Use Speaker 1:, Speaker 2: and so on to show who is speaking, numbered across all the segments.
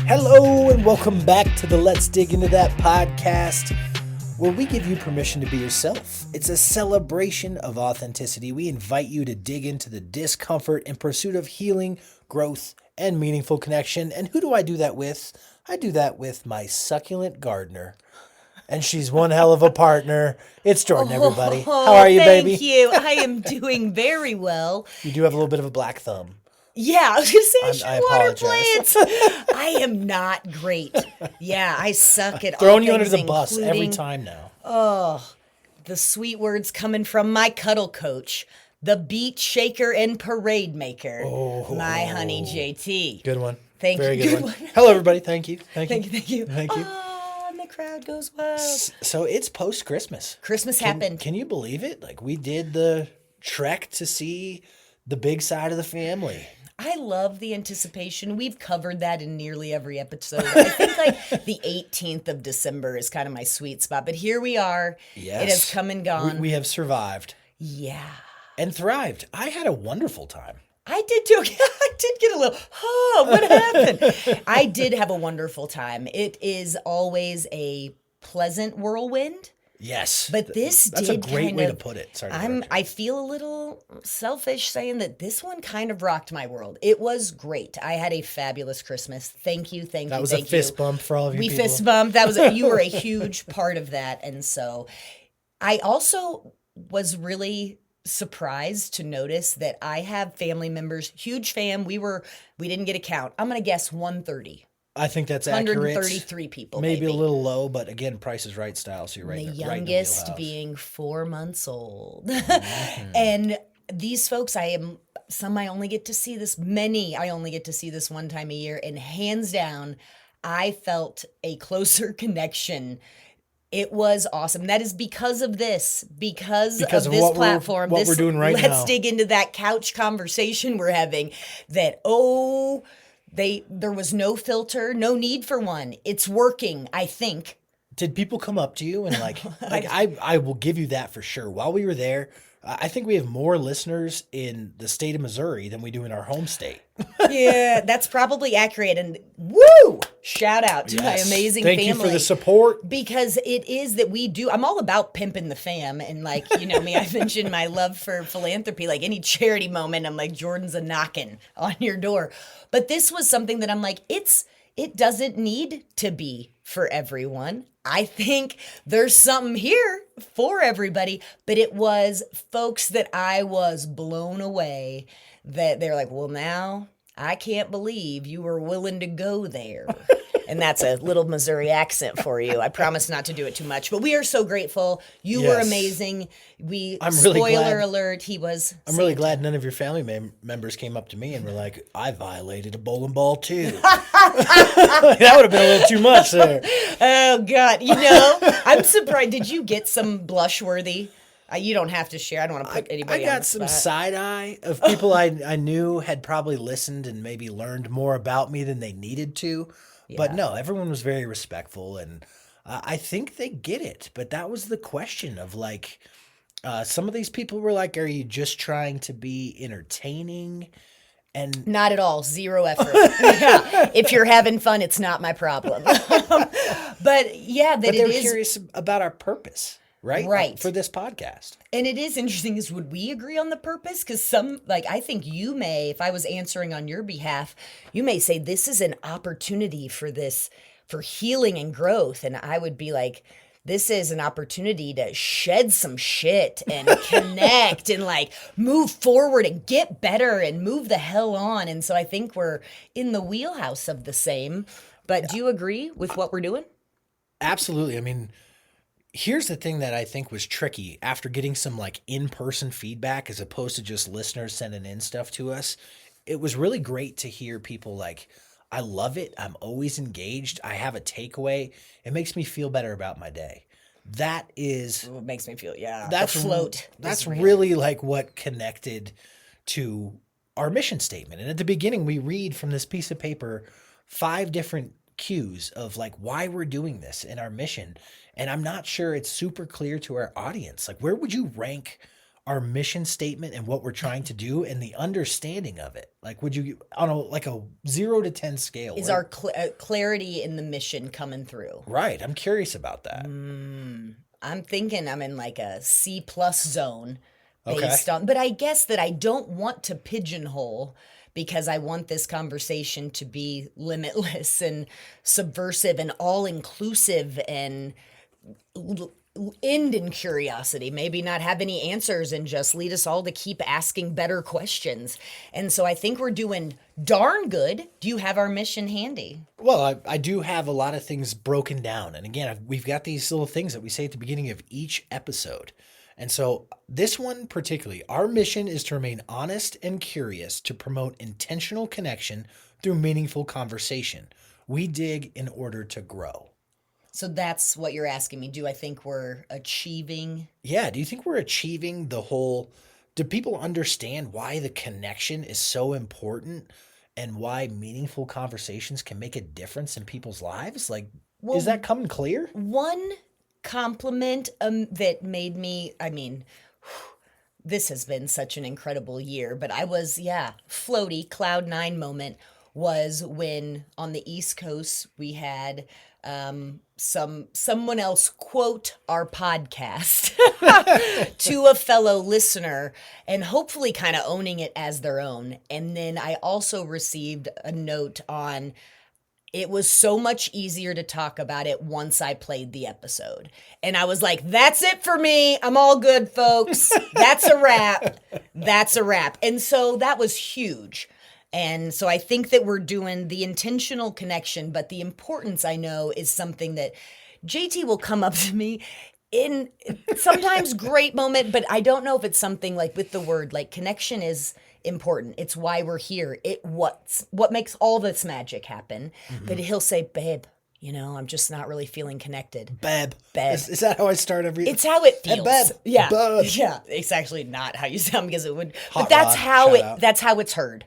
Speaker 1: Hello and welcome back to the Let's Dig Into That podcast, where we give you permission to be yourself. It's a celebration of authenticity. We invite you to dig into the discomfort in pursuit of healing, growth, and meaningful connection. And who do I do that with? I do that with my succulent gardener. And she's one hell of a partner. It's Jordan, everybody. How are you, baby?
Speaker 2: Thank you. I am doing very well.
Speaker 1: You do have a little bit of a black thumb.
Speaker 2: Yeah, I was going to say,
Speaker 1: I
Speaker 2: water
Speaker 1: apologize.
Speaker 2: plants. I am not great. Yeah, I suck at all
Speaker 1: Throwing you
Speaker 2: things,
Speaker 1: under the bus every
Speaker 2: including-
Speaker 1: time now.
Speaker 2: Oh, the sweet words coming from my cuddle coach, the beat shaker and parade maker, my honey JT.
Speaker 1: Good one.
Speaker 2: Thank
Speaker 1: Very
Speaker 2: you.
Speaker 1: good
Speaker 2: Good
Speaker 1: one.
Speaker 2: one.
Speaker 1: Hello, everybody. Thank you.
Speaker 2: Thank you.
Speaker 1: Thank you.
Speaker 2: Oh, and the crowd goes wild.
Speaker 1: So it's post-Christmas.
Speaker 2: Christmas happened.
Speaker 1: Can you believe it? Like, we did the trek to see the big side of the family.
Speaker 2: I love the anticipation. We've covered that in nearly every episode. I think like the 18th of December is kind of my sweet spot. But here we are.
Speaker 1: Yes.
Speaker 2: It has come and gone.
Speaker 1: We have survived
Speaker 2: Yeah.
Speaker 1: and thrived. I had a wonderful time.
Speaker 2: I did too. I did get a little, what happened? I did have a wonderful time. It is always a pleasant whirlwind.
Speaker 1: Yes.
Speaker 2: But this
Speaker 1: That's
Speaker 2: did
Speaker 1: a great
Speaker 2: kind
Speaker 1: way
Speaker 2: of,
Speaker 1: to put it. Sorry to
Speaker 2: I
Speaker 1: interrupt
Speaker 2: feel a little selfish saying that this one kind of rocked my world. It was great. I had a fabulous Christmas. Thank you, thank
Speaker 1: you.
Speaker 2: you,
Speaker 1: That was a
Speaker 2: thank
Speaker 1: fist
Speaker 2: you.
Speaker 1: bump for all of you
Speaker 2: We
Speaker 1: people.
Speaker 2: fist bumped. That was you were a huge part of that, and so I also was really surprised to notice that I have family members, huge fam. We didn't get a count. I'm gonna guess 130.
Speaker 1: I think that's accurate.
Speaker 2: 133 people,
Speaker 1: Maybe
Speaker 2: maybe.
Speaker 1: a little low, but again, Price is Right style, so you're right.
Speaker 2: The
Speaker 1: right in the
Speaker 2: youngest
Speaker 1: wheelhouse.
Speaker 2: being 4 months old.
Speaker 1: Mm-hmm.
Speaker 2: And these folks, I only get to see this, many I only get to see this one time a year. And hands down, I felt a closer connection. It was awesome. That is because of this, because of this
Speaker 1: what
Speaker 2: platform.
Speaker 1: we're doing right
Speaker 2: Let's
Speaker 1: now.
Speaker 2: dig into that couch conversation we're having. That there was no filter, no need for one. It's working, I think.
Speaker 1: Did people come up to you and like I will give you that for sure. While we were there, I think we have more listeners in the state of Missouri than we do in our home state.
Speaker 2: Yeah, that's probably accurate. And woo! Shout out to my
Speaker 1: Yes.
Speaker 2: amazing
Speaker 1: Thank
Speaker 2: family.
Speaker 1: you for the support.
Speaker 2: Because it is that I'm all about pimping the fam. And like, you know me, I mentioned my love for philanthropy. Like any charity moment, I'm like, Jordan's a knocking on your door. But this was something that I'm like, it doesn't need to be for everyone. I think there's something here for everybody, but it was folks that I was blown away that they're like, well, now I can't believe you were willing to go there. And that's a little Missouri accent for you. I promise not to do it too much, but we are so grateful. You were
Speaker 1: Yes.
Speaker 2: amazing.
Speaker 1: I'm really
Speaker 2: Spoiler
Speaker 1: glad-
Speaker 2: alert, he was.
Speaker 1: I'm really glad none of your family members came up to me and were like, I violated a bowling ball too. That would have been a little too much there.
Speaker 2: Oh God, you know, I'm surprised. Did you get some blush worthy? You don't have to share. I don't want to put
Speaker 1: I
Speaker 2: anybody on
Speaker 1: got
Speaker 2: the
Speaker 1: some
Speaker 2: spot.
Speaker 1: side eye of people I knew had probably listened and maybe learned more about me than they needed to. But no, everyone was very respectful, and I think they get it. But that was the question of like, some of these people were like, are you just trying to be entertaining? And
Speaker 2: Not at all. Zero effort. Yeah. If you're having fun, it's not my problem. But yeah,
Speaker 1: they were
Speaker 2: is.
Speaker 1: curious about our purpose, right?
Speaker 2: Right.
Speaker 1: For this podcast.
Speaker 2: And it is interesting is would we agree on the purpose? Because I think you may, if I was answering on your behalf, you may say this is an opportunity for healing and growth. And I would be like, this is an opportunity to shed some shit and connect and like move forward and get better and move the hell on. And so I think we're in the wheelhouse of the same. But do you agree with what we're doing?
Speaker 1: Absolutely. I mean, here's the thing that I think was tricky after getting some like in-person feedback as opposed to just listeners sending in stuff to us. It was really great to hear people like, I love it. I'm always engaged. I have a takeaway. It makes me feel better about my day. That is,
Speaker 2: It makes me feel,
Speaker 1: that's
Speaker 2: the float.
Speaker 1: That's
Speaker 2: is real.
Speaker 1: really like what connected to our mission statement. And at the beginning, we read from this piece of paper 5 different cues of like why we're doing this in our mission. And I'm not sure it's super clear to our audience. Like, where would you rank our mission statement and what we're trying to do and the understanding of it? Like, would you, on a 0 to 10 scale?
Speaker 2: Is our clarity in the mission coming through?
Speaker 1: Right. I'm curious about that.
Speaker 2: I'm thinking I'm in like a C plus zone based on, but I guess that I don't want to pigeonhole because I want this conversation to be limitless and subversive and all inclusive and end in curiosity, maybe not have any answers and just lead us all to keep asking better questions. And so I think we're doing darn good. Do you have our mission handy?
Speaker 1: Well, I do have a lot of things broken down. And again, we've got these little things that we say at the beginning of each episode. And so this one particularly, our mission is to remain honest and curious to promote intentional connection through meaningful conversation. We dig in order to grow.
Speaker 2: So that's what you're asking me. Do I think we're achieving?
Speaker 1: Yeah. Do you think we're achieving the whole, do people understand why the connection is so important and why meaningful conversations can make a difference in people's lives? Like, is that coming clear?
Speaker 2: One compliment that made me, this has been such an incredible year, but I was, floaty, cloud nine moment was when on the East Coast we had someone else quote our podcast to a fellow listener and hopefully kind of owning it as their own. And then I also received a note on it was so much easier to talk about it once I played the episode. And I was like, that's it for me. I'm all good, folks. That's a wrap. That's a wrap. And so that was huge. And so I think that we're doing the intentional connection, but the importance I know is something that JT will come up to me in sometimes great moment, but I don't know if it's something like with the word, like connection is important. It's why we're here. What makes all this magic happen. Mm-hmm. But he'll say, babe, I'm just not really feeling connected.
Speaker 1: Babe. Is that how I start every?
Speaker 2: It's how it feels.
Speaker 1: Babe.
Speaker 2: Yeah.
Speaker 1: Babe.
Speaker 2: Yeah. It's actually not how you sound because it would,
Speaker 1: Hot
Speaker 2: but that's
Speaker 1: rod,
Speaker 2: that's how it's heard.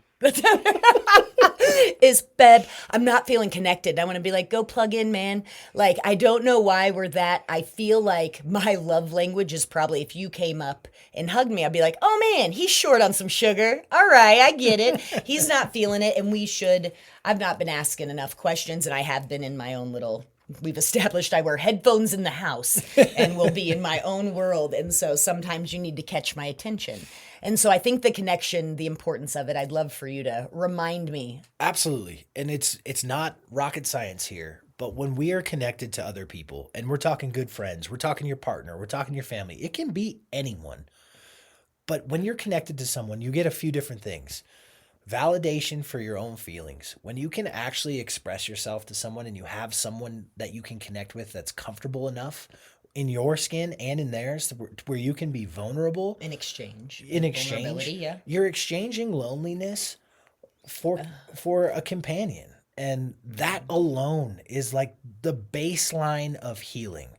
Speaker 2: Is babe, I'm not feeling connected. I want to be like, go plug in, man. Like, I don't know why we're that. I feel like my love language is probably if you came up and hugged me, I'd be like, oh man, he's short on some sugar. All right, I get it. He's not feeling it. And I've not been asking enough questions and I have been in my own little, we've established I wear headphones in the house and will be in my own world. And so sometimes you need to catch my attention. And so I think the connection, the importance of it, I'd love for you to remind me.
Speaker 1: Absolutely. And it's not rocket science here, but when we are connected to other people and we're talking good friends, we're talking your partner, we're talking your family, it can be anyone. But when you're connected to someone, you get a few different things. Validation for your own feelings. When you can actually express yourself to someone and you have someone that you can connect with that's comfortable enough in your skin and in theirs where you can be vulnerable.
Speaker 2: In exchange.
Speaker 1: Yeah. You're exchanging loneliness for a companion. And that alone is like the baseline of healing.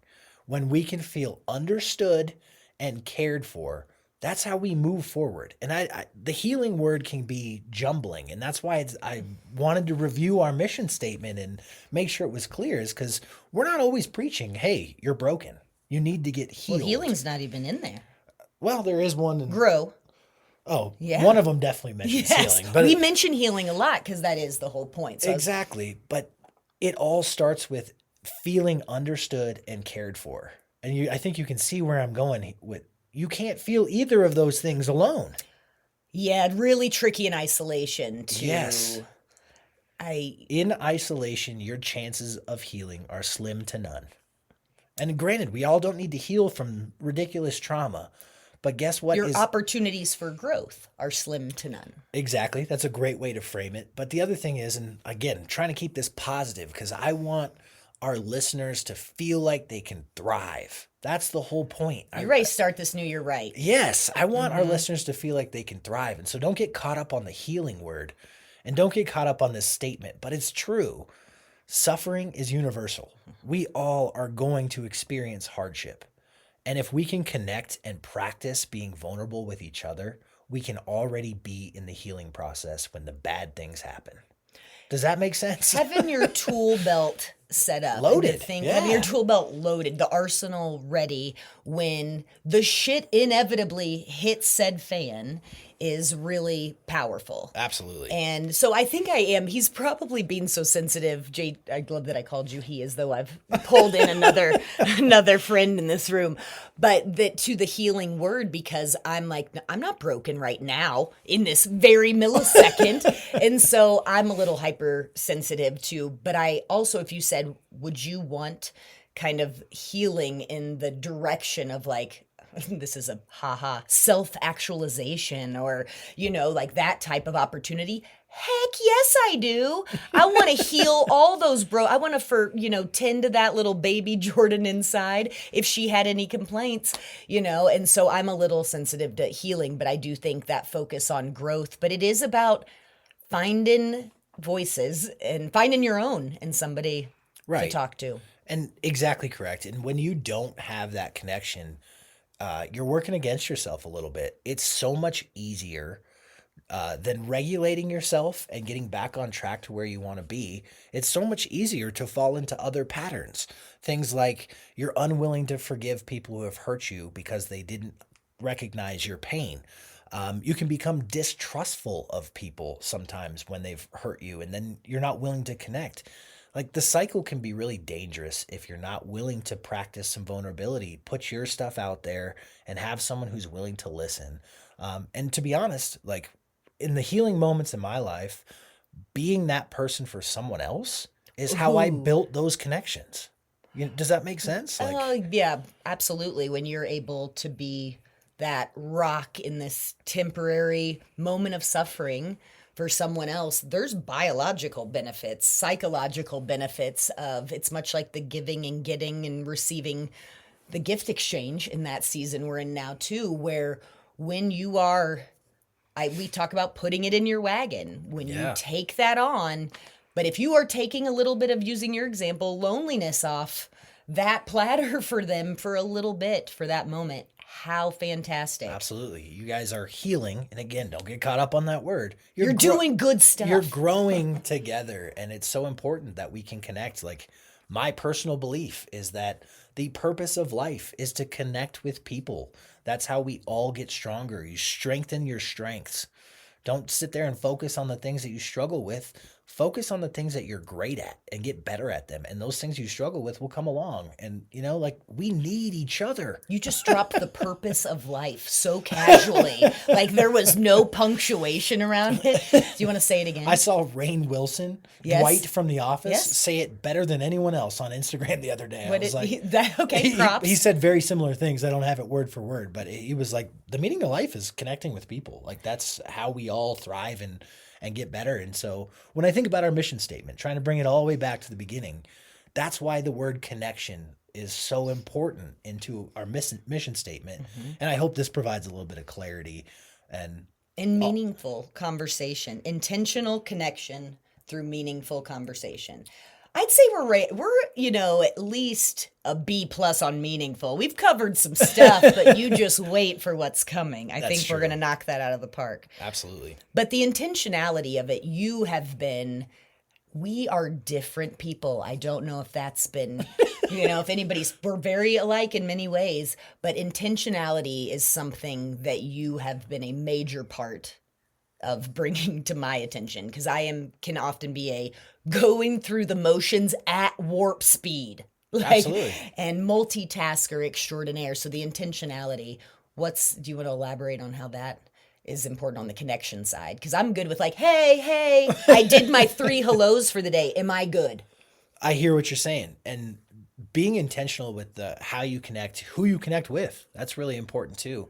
Speaker 1: When we can feel understood and cared for, that's how we move forward. And the healing word can be jumbling. And that's why I wanted to review our mission statement and make sure it was clear, is because we're not always preaching, hey, you're broken. You need to get healed.
Speaker 2: Well, healing's not even in there.
Speaker 1: Well, there is one.
Speaker 2: Grow.
Speaker 1: Oh, yeah. One of them definitely mentions healing.
Speaker 2: But we mention healing a lot because that is the whole point. So
Speaker 1: exactly. But it all starts with feeling understood and cared for. And I think you can see where I'm going with. You can't feel either of those things alone.
Speaker 2: Yeah, really tricky in isolation too.
Speaker 1: Yes. In isolation, your chances of healing are slim to none. And granted, we all don't need to heal from ridiculous trauma. But guess what?
Speaker 2: Your opportunities for growth are slim to none.
Speaker 1: Exactly. That's a great way to frame it. But the other thing is, and again, trying to keep this positive because I want our listeners to feel like they can thrive. That's the whole point.
Speaker 2: You're ready to start this new year right.
Speaker 1: Yes. I want our listeners to feel like they can thrive. And so don't get caught up on the healing word and don't get caught up on this statement. But it's true. Suffering is universal. We all are going to experience hardship. And if we can connect and practice being vulnerable with each other, we can already be in the healing process when the bad things happen. Does that make sense?
Speaker 2: Having your tool belt set up.
Speaker 1: Loaded,
Speaker 2: And the thing,
Speaker 1: yeah.
Speaker 2: having your tool belt loaded, the arsenal ready when the shit inevitably hits said fan is really powerful.
Speaker 1: Absolutely.
Speaker 2: And so I think I am. He's probably being so sensitive. Jay, I love that I called you he, as though I've pulled in another friend in this room. But that to the healing word, because I'm like, I'm not broken right now in this very millisecond. And so I'm a little hypersensitive too. But I also, if you said, would you want kind of healing in the direction of like, this is a self-actualization or, like that type of opportunity. Heck yes, I do. I want to heal all those I want to tend to that little baby Jordan inside if she had any complaints, and so I'm a little sensitive to healing, but I do think that focus on growth, but it is about finding voices and finding your own and somebody to talk to.
Speaker 1: And exactly correct. And when you don't have that connection, you're working against yourself a little bit. It's so much easier than regulating yourself and getting back on track to where you want to be. It's so much easier to fall into other patterns. Things like you're unwilling to forgive people who have hurt you because they didn't recognize your pain. You can become distrustful of people sometimes when they've hurt you, and then you're not willing to connect. Like the cycle can be really dangerous if you're not willing to practice some vulnerability, put your stuff out there and have someone who's willing to listen. And to be honest, like in the healing moments in my life, being that person for someone else is how I built those connections. Does that make sense?
Speaker 2: Yeah, absolutely. When you're able to be that rock in this temporary moment of suffering for someone else, there's biological benefits, psychological benefits of it's much like the giving and getting and receiving, the gift exchange in that season we're in now too, where when you are, we talk about putting it in your wagon, when you take that on, but if you are taking a little bit of, using your example, loneliness off that platter for them for a little bit, for that moment, how fantastic.
Speaker 1: Absolutely. You guys are healing. And again, don't get caught up on that word.
Speaker 2: You're doing good stuff.
Speaker 1: You're growing together. And it's so important that we can connect. Like my personal belief is that the purpose of life is to connect with people. That's how we all get stronger. You strengthen your strengths. Don't sit there and focus on the things that you struggle with. Focus on the things that you're great at and get better at them. And those things you struggle with will come along. And, we need each other.
Speaker 2: You just dropped the purpose of life so casually. Like there was no punctuation around it. Do you want to say it again?
Speaker 1: I saw Rainn Wilson,
Speaker 2: Yes.
Speaker 1: Dwight from The Office,
Speaker 2: Yes.
Speaker 1: say it better than anyone else on Instagram the other day.
Speaker 2: Props.
Speaker 1: He said very similar things. I don't have it word for word, but he was like, the meaning of life is connecting with people. Like that's how we all thrive and get better. And so when I think about our mission statement, trying to bring it all the way back to the beginning, that's why the word connection is so important into our mission statement. Mm-hmm. And I hope this provides a little bit of clarity and
Speaker 2: meaningful conversation, intentional connection through meaningful conversation. I'd say we're at least a B+ on meaningful. We've covered some stuff, but you just wait for what's coming. I think we're going to knock that out of the park.
Speaker 1: Absolutely.
Speaker 2: But the intentionality of it, we are different people. I don't know if that's been, if we're very alike in many ways, but intentionality is something that you have been a major part of bringing to my attention, because can often be a going through the motions at warp speed,
Speaker 1: Absolutely.
Speaker 2: And multitasker extraordinaire. So the intentionality, do you want to elaborate on how that is important on the connection side? Because I'm good with like, hey, I did my 3 hellos for the day. Am I good?
Speaker 1: I hear what you're saying. And being intentional with how you connect, who you connect with, that's really important too.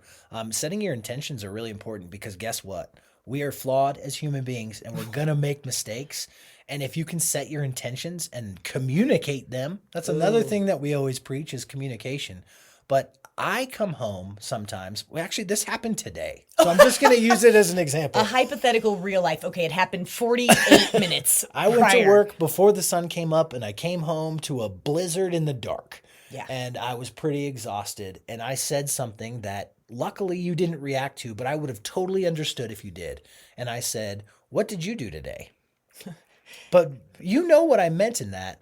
Speaker 1: Setting your intentions are really important because guess what? We are flawed as human beings and we're going to make mistakes. And if you can set your intentions and communicate them, that's another thing that we always preach is communication. But I come home sometimes. Well, actually, this happened today. So I'm just going to use it as an example.
Speaker 2: A hypothetical real life. Okay, it happened 48 minutes
Speaker 1: I went to work before the sun came up and I came home to a blizzard in the dark.
Speaker 2: Yeah.
Speaker 1: And I was pretty exhausted. And I said something that luckily you didn't react to, but I would have totally understood if you did. And I said, "What did you do today?" But you know what I meant in that.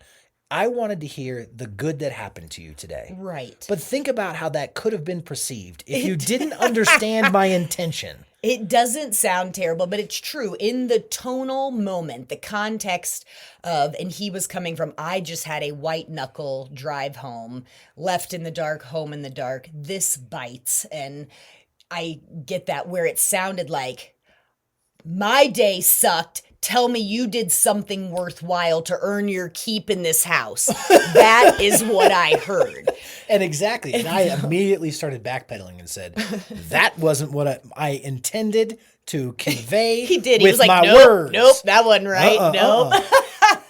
Speaker 1: I wanted to hear the good that happened to you today.
Speaker 2: Right.
Speaker 1: But think about how that could have been perceived if you didn't understand my intention.
Speaker 2: It doesn't sound terrible, but it's true. In the tonal moment, the context of, and he was coming from, I just had a white knuckle drive home, left in the dark, home in the dark. This bites. And I get that where it sounded like, my day sucked. Tell me you did something worthwhile to earn your keep in this house. That is what I heard.
Speaker 1: And exactly. And I immediately started backpedaling and said, that wasn't what I intended to convey
Speaker 2: He did.
Speaker 1: with
Speaker 2: He was like,
Speaker 1: my
Speaker 2: nope,
Speaker 1: words.
Speaker 2: nope, that wasn't right. Nope.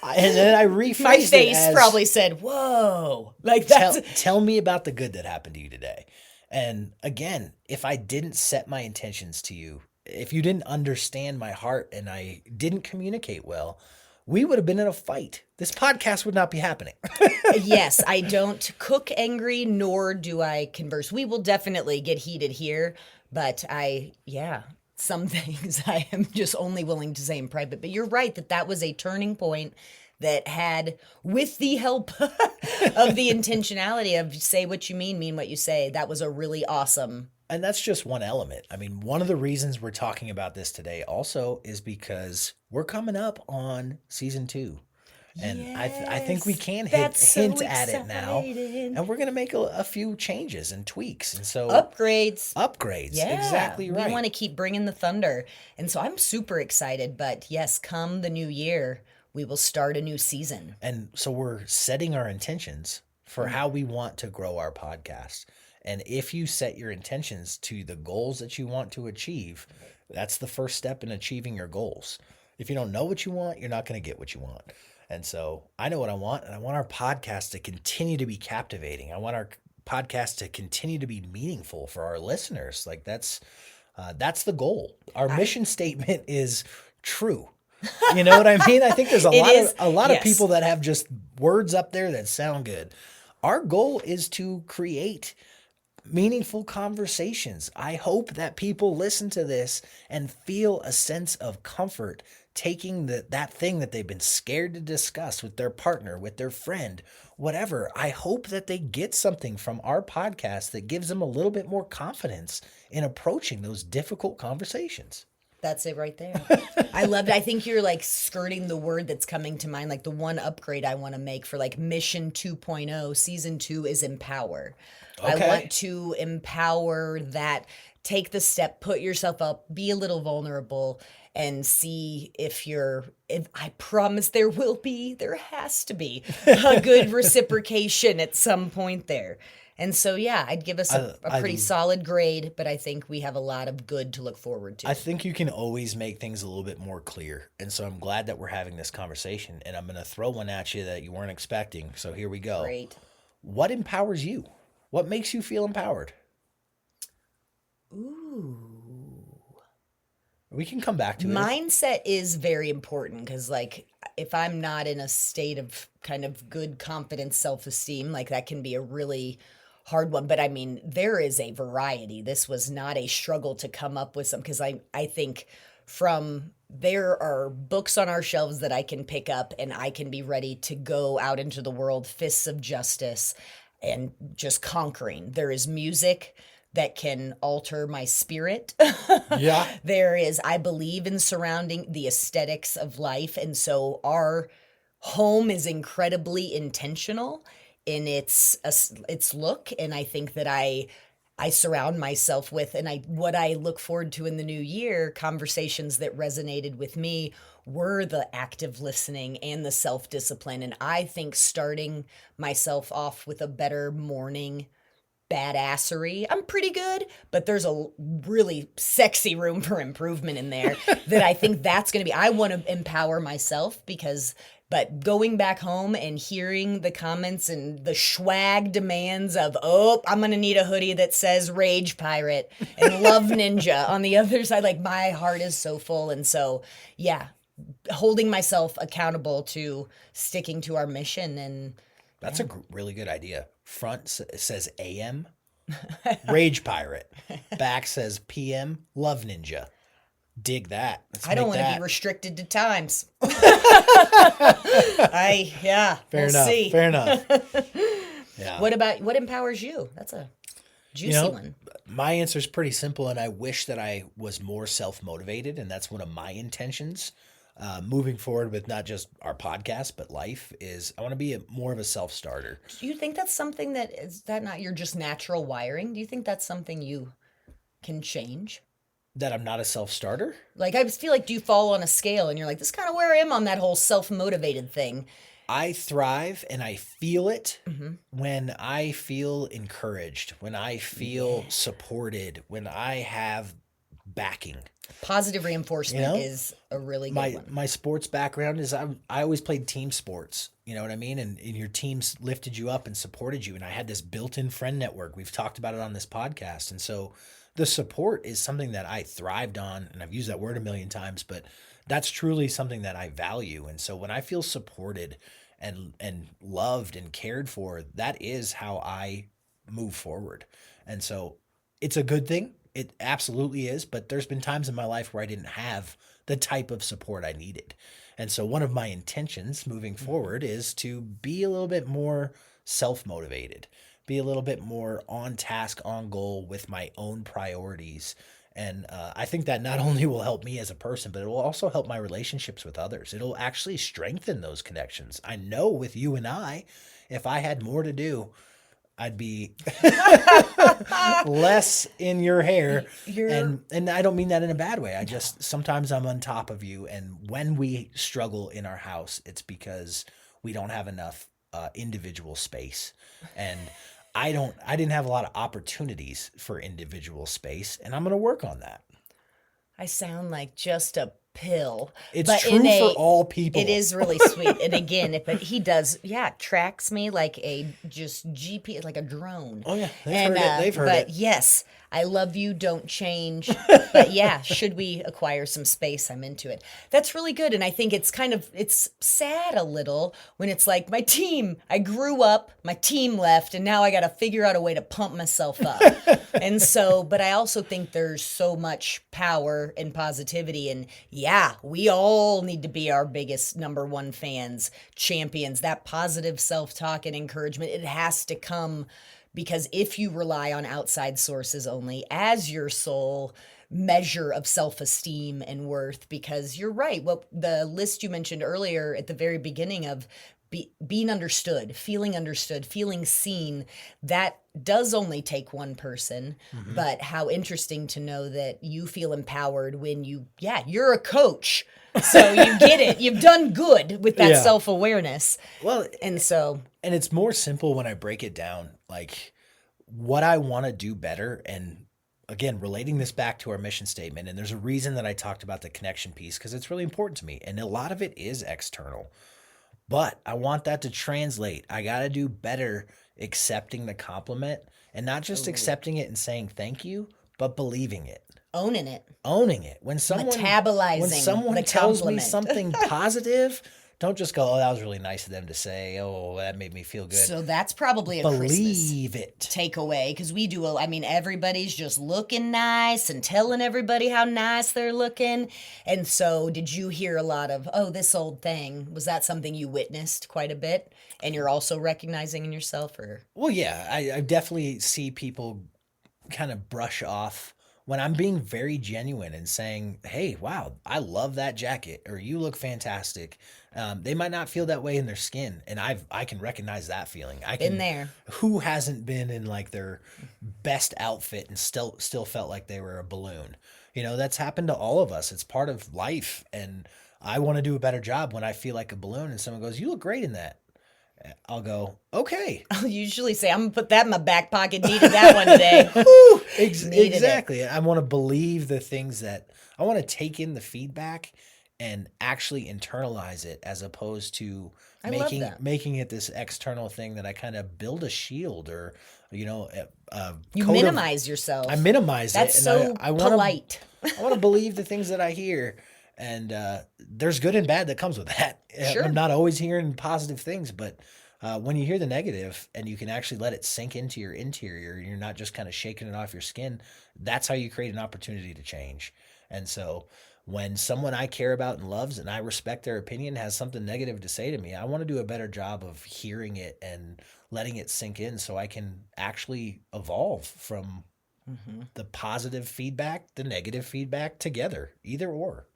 Speaker 1: And then I rephrased
Speaker 2: My
Speaker 1: it
Speaker 2: face
Speaker 1: as,
Speaker 2: probably said, whoa. Like that's
Speaker 1: tell me about the good that happened to you today. And again, if I didn't set my intentions to you, if you didn't understand my heart and I didn't communicate well, we would have been in a fight. This podcast would not be happening.
Speaker 2: Yes, I don't cook angry, nor do I converse. We will definitely get heated here, but some things I am just only willing to say in private. But you're right that was a turning point that had, with the help of the intentionality of say what you mean what you say. That was a really awesome.
Speaker 1: And that's just one element. I mean, one of the reasons we're talking about this today also is because we're coming up on season 2. And I think we can hint at it now. And we're going to make a few changes and tweaks. And so
Speaker 2: Upgrades.
Speaker 1: Yeah, exactly right.
Speaker 2: We want to keep bringing the thunder. And so I'm super excited. But yes, come the new year, we will start a new season.
Speaker 1: And so we're setting our intentions for how we want to grow our podcast. And if you set your intentions to the goals that you want to achieve, that's the first step in achieving your goals. If you don't know what you want, you're not going to get what you want. And so I know what I want, and I want our podcast to continue to be captivating. I want our podcast to continue to be meaningful for our listeners. Like that's the goal. Our mission statement is true. You know what I mean? I think there's a lot of people that have just words up there that sound good. Our goal is to create meaningful conversations. I hope that people listen to this and feel a sense of comfort taking that thing that they've been scared to discuss with their partner, with their friend, whatever. I hope that they get something from our podcast that gives them a little bit more confidence in approaching those difficult conversations.
Speaker 2: That's it right there. I loved it. I think you're like skirting the word that's coming to mind. Like the one upgrade I want to make for like Mission 2.0, season 2 is empower.
Speaker 1: Okay.
Speaker 2: I want to empower that. Take the step, put yourself up, be a little vulnerable, and see if I promise there has to be a good reciprocation at some point there. And so, yeah, I'd give us a pretty solid grade, but I think we have a lot of good to look forward to.
Speaker 1: I think you can always make things a little bit more clear. And so I'm glad that we're having this conversation. And I'm going to throw one at you that you weren't expecting. So here we go.
Speaker 2: Great.
Speaker 1: What empowers you? What makes you feel empowered?
Speaker 2: Ooh.
Speaker 1: We can come back to it.
Speaker 2: Mindset is very important because, like, if I'm not in a state of kind of good confidence, self-esteem, like that can be a really hard one. But I mean, there is a variety. This was not a struggle to come up with some, because I think there are books on our shelves that I can pick up and I can be ready to go out into the world, fists of justice, and just conquering. There is music that can alter my spirit.
Speaker 1: Yeah.
Speaker 2: I believe in surrounding the aesthetics of life. And so our home is incredibly intentional in its look. And I think that I surround myself with, and what I look forward to in the new year, conversations that resonated with me were the active listening and the self-discipline. And I think starting myself off with a better morning badassery, I'm pretty good, but there's a really sexy room for improvement in there that I think that's going to be, I want to empower myself but going back home and hearing the comments and the swag demands of, I'm going to need a hoodie that says Rage Pirate and Love Ninja on the other side, like my heart is so full. And so, yeah, holding myself accountable to sticking to our mission. And
Speaker 1: that's a really good idea. Front says AM, Rage Pirate. Back says PM, Love Ninja. Dig that.
Speaker 2: I don't want to be restricted to times.
Speaker 1: Fair
Speaker 2: we'll
Speaker 1: enough.
Speaker 2: see.
Speaker 1: Fair enough. Yeah.
Speaker 2: What empowers you? That's a juicy one.
Speaker 1: My answer is pretty simple, and I wish that I was more self-motivated, and that's one of my intentions moving forward with not just our podcast, but life, is I want to be more of a self-starter.
Speaker 2: Do you think that's something is that not your just natural wiring? Do you think that's something you can change?
Speaker 1: That I'm not a self-starter?
Speaker 2: Like, I just feel like, do you fall on a scale and you're like, this is kind of where I am on that whole self-motivated thing?
Speaker 1: I thrive and I feel it when I feel encouraged, when I feel supported, when I have backing.
Speaker 2: Positive reinforcement is a really good one.
Speaker 1: My sports background is I always played team sports. You know what I mean? And your teams lifted you up and supported you. And I had this built-in friend network. We've talked about it on this podcast. And so the support is something that I thrived on. And I've used that word a million times, but that's truly something that I value. And so when I feel supported and loved and cared for, that is how I move forward. And so it's a good thing. It absolutely is. But there's been times in my life where I didn't have the type of support I needed. And so one of my intentions moving forward is to be a little bit more self-motivated, be a little bit more on task, on goal with my own priorities. And I think that not only will help me as a person, but it will also help my relationships with others. It'll actually strengthen those connections. I know with you and I, if I had more to do, I'd be less in your hair. And I don't mean that in a bad way. I just, sometimes I'm on top of you. And when we struggle in our house, it's because we don't have enough individual space. And I didn't have a lot of opportunities for individual space, and I'm going to work on that.
Speaker 2: I sound like just a pill.
Speaker 1: It's true for all people.
Speaker 2: It is really sweet. And again, but he does, tracks me like a just GPS, like a drone.
Speaker 1: Oh yeah, they've heard it.
Speaker 2: But yes, I love you, don't change. But yeah, should we acquire some space, I'm into it. That's really good. And I think it's sad a little when it's like I grew up, my team left, and now I got to figure out a way to pump myself up. And so, but I also think there's so much power and positivity. And yeah, we all need to be our biggest number one fans, champions. That positive self-talk and encouragement, it has to come. Because if you rely on outside sources only as your sole measure of self-esteem and worth, because you're right, what the list you mentioned earlier at the very beginning of being understood, feeling seen, that does only take one person. Mm-hmm. But how interesting to know that you feel empowered when you're a coach. So you get it. You've done good with that self-awareness.
Speaker 1: Well, and it's more simple when I break it down, like what I want to do better. And again, relating this back to our mission statement, and there's a reason that I talked about the connection piece, because it's really important to me. And a lot of it is external, but I want that to translate. I got to do better accepting the compliment, and not just accepting it and saying thank you, but believing it.
Speaker 2: Owning it.
Speaker 1: When someone
Speaker 2: metabolizing
Speaker 1: tells me something positive, don't just go, oh, that was really nice of them to say. Oh, that made me feel good.
Speaker 2: So that's probably a
Speaker 1: Believe
Speaker 2: Christmas
Speaker 1: it.
Speaker 2: takeaway, because we do, everybody's just looking nice and telling everybody how nice they're looking. And so did you hear a lot of, oh, this old thing? Was that something you witnessed quite a bit? And you're also recognizing in yourself? Or?
Speaker 1: Well, yeah, I definitely see people kind of brush off when I'm being very genuine and saying, hey, wow, I love that jacket, or you look fantastic. They might not feel that way in their skin. And I can recognize that feeling.
Speaker 2: Been there.
Speaker 1: Who hasn't been in like their best outfit and still felt like they were a balloon? You know, that's happened to all of us. It's part of life. And I want to do a better job when I feel like a balloon and someone goes, you look great in that. I'll go, okay.
Speaker 2: I'll usually say, I'm going to put that in my back pocket. Needed that one today.
Speaker 1: Exactly. I want to believe the things that I want to take in the feedback and actually internalize it, as opposed to making it this external thing that I kind of build a shield, or, you
Speaker 2: minimize yourself.
Speaker 1: I minimize it.
Speaker 2: That's so polite.
Speaker 1: I want to believe the things that I hear. And there's good and bad that comes with that.
Speaker 2: Sure.
Speaker 1: I'm not always hearing positive things, but when you hear the negative and you can actually let it sink into your interior, and you're not just kind of shaking it off your skin, that's how you create an opportunity to change. And so when someone I care about and loves and I respect their opinion has something negative to say to me, I want to do a better job of hearing it and letting it sink in so I can actually evolve from the positive feedback, the negative feedback together, either or.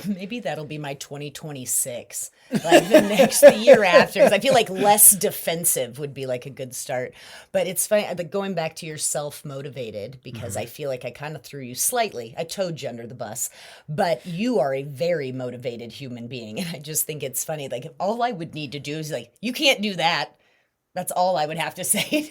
Speaker 2: Maybe that'll be my 2026, like the year after. Because I feel like less defensive would be like a good start. But it's funny, like going back to your self-motivated, because I feel like I kind of threw you slightly. I towed you under the bus. But you are a very motivated human being. And I just think it's funny. Like all I would need to do is like, you can't do that. That's all I would have to say.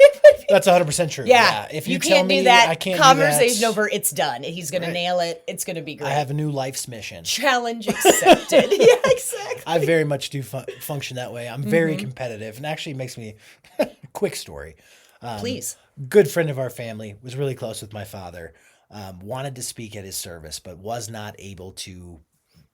Speaker 1: That's 100% true.
Speaker 2: Yeah.
Speaker 1: If you
Speaker 2: can't
Speaker 1: tell me
Speaker 2: do that,
Speaker 1: I can't
Speaker 2: conversation
Speaker 1: do that,
Speaker 2: over, it's done. He's going to nail it. It's going to be great.
Speaker 1: I have a new life's mission.
Speaker 2: Challenge accepted. Yeah, exactly.
Speaker 1: I very much do function that way. I'm very competitive, and actually makes me quick story.
Speaker 2: Please.
Speaker 1: Good friend of our family, was really close with my father, wanted to speak at his service, but was not able to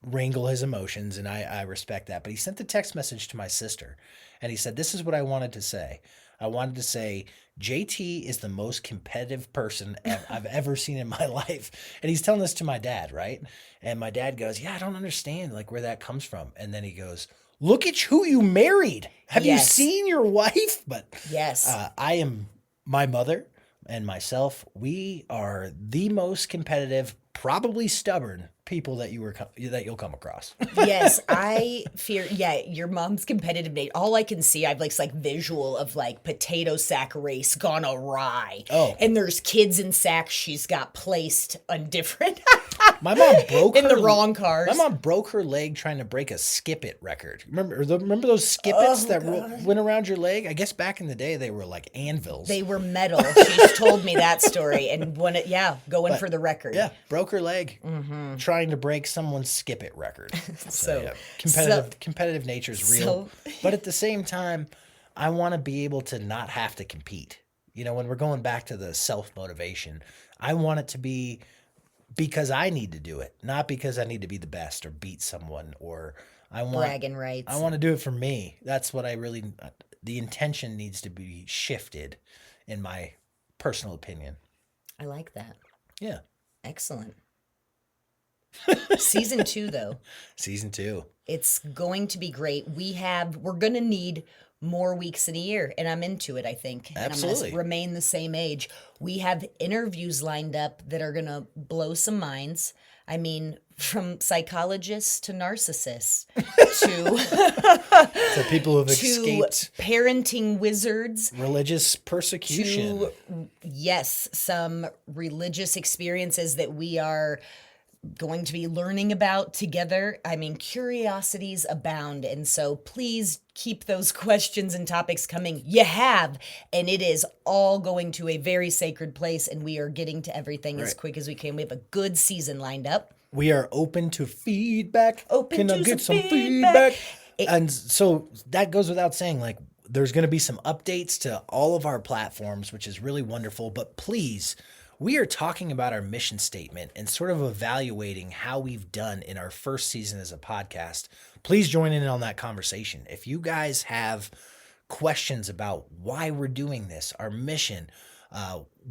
Speaker 1: wrangle his emotions, and I respect that. But he sent the text message to my sister, and he said, "This is what I wanted to say. I wanted to say, JT is the most competitive person I've ever seen in my life." And he's telling this to my dad, right? And my dad goes, "Yeah, I don't understand like where that comes from." And then he goes, "Look at who you married. Have you seen your wife?" But
Speaker 2: yes,
Speaker 1: I am my mother and myself. We are the most competitive, probably stubborn people that you'll come across.
Speaker 2: Yes, I fear. Yeah, your mom's competitive Nate. All I can see, I've like visual of like potato sack race gone awry.
Speaker 1: Oh,
Speaker 2: and there's kids in sacks she's got placed on different.
Speaker 1: My mom broke
Speaker 2: in the wrong cars.
Speaker 1: My mom broke her leg trying to break a skip it record. Remember those skip its that went around your leg? I guess back in the day they were like anvils.
Speaker 2: They were metal. She's told me that story, and going for the record.
Speaker 1: Yeah, broke her leg trying to break someone's skip it record.
Speaker 2: So
Speaker 1: yeah, competitive nature is real, but at the same time, I want to be able to not have to compete. You know, when we're going back to the self motivation, I want it to be because I need to do it, not because I need to be the best or beat someone, or I want
Speaker 2: bragging rights.
Speaker 1: I want to do it for me. That's what the intention needs to be shifted, in my personal opinion. I
Speaker 2: like that.
Speaker 1: Yeah.
Speaker 2: Excellent. Season 2, though.
Speaker 1: Season 2.
Speaker 2: It's going to be great. We're going to need more weeks in a year, and I'm into it, I think.
Speaker 1: Absolutely.
Speaker 2: And I'm going to remain the same age. We have interviews lined up that are going to blow some minds. I mean, from psychologists to narcissists
Speaker 1: to people who have escaped
Speaker 2: parenting wizards,
Speaker 1: religious persecution.
Speaker 2: Some religious experiences that we are going to be learning about together. I mean, curiosities abound. And so please keep those questions and topics coming. You have, and it is all going to a very sacred place. And we are getting to everything as quick as we can. We have a good season lined up.
Speaker 1: We are open to feedback.
Speaker 2: Can I get
Speaker 1: some feedback? And so that goes without saying, like, there's going to be some updates to all of our platforms, which is really wonderful. But please, we are talking about our mission statement and sort of evaluating how we've done in our first season as a podcast. Please join in on that conversation. If you guys have questions about why we're doing this, our mission,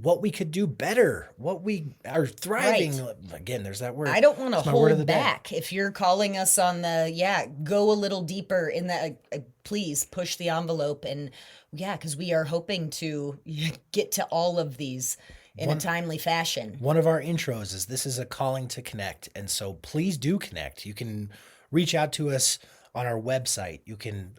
Speaker 1: what we could do better, what we are thriving. Right. Again, there's that word.
Speaker 2: I don't want to hold back. If you're calling us on go a little deeper in that, please push the envelope. And because we are hoping to get to all of these in a timely fashion. One
Speaker 1: of our intros is this is a calling to connect. And so please do connect. You can reach out to us on our website. You can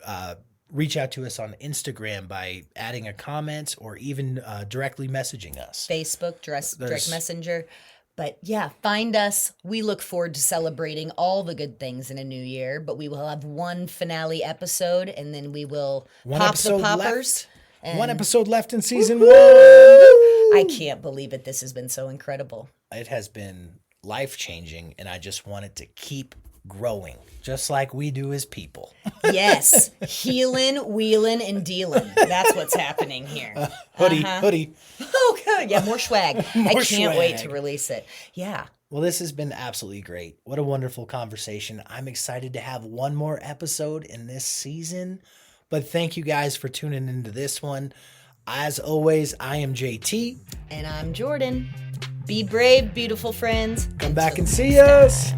Speaker 1: reach out to us on Instagram by adding a comment or even directly messaging us.
Speaker 2: Facebook, direct messenger. But find us. We look forward to celebrating all the good things in a new year, but we will have one finale episode and then we will pop the poppers.
Speaker 1: One episode left in season 1.
Speaker 2: I can't believe it. This has been so incredible.
Speaker 1: It has been life-changing, and I just want it to keep growing, just like we do as people.
Speaker 2: Yes. Healing, wheeling, and dealing. That's what's happening here.
Speaker 1: Hoodie.
Speaker 2: Oh, good. Yeah, more swag. I can't wait to release it. Yeah.
Speaker 1: Well, this has been absolutely great. What a wonderful conversation. I'm excited to have one more episode in this season. But thank you guys for tuning into this one. As always, I am JT.
Speaker 2: And I'm Jordan. Be brave, beautiful friends.
Speaker 1: Come back and see us.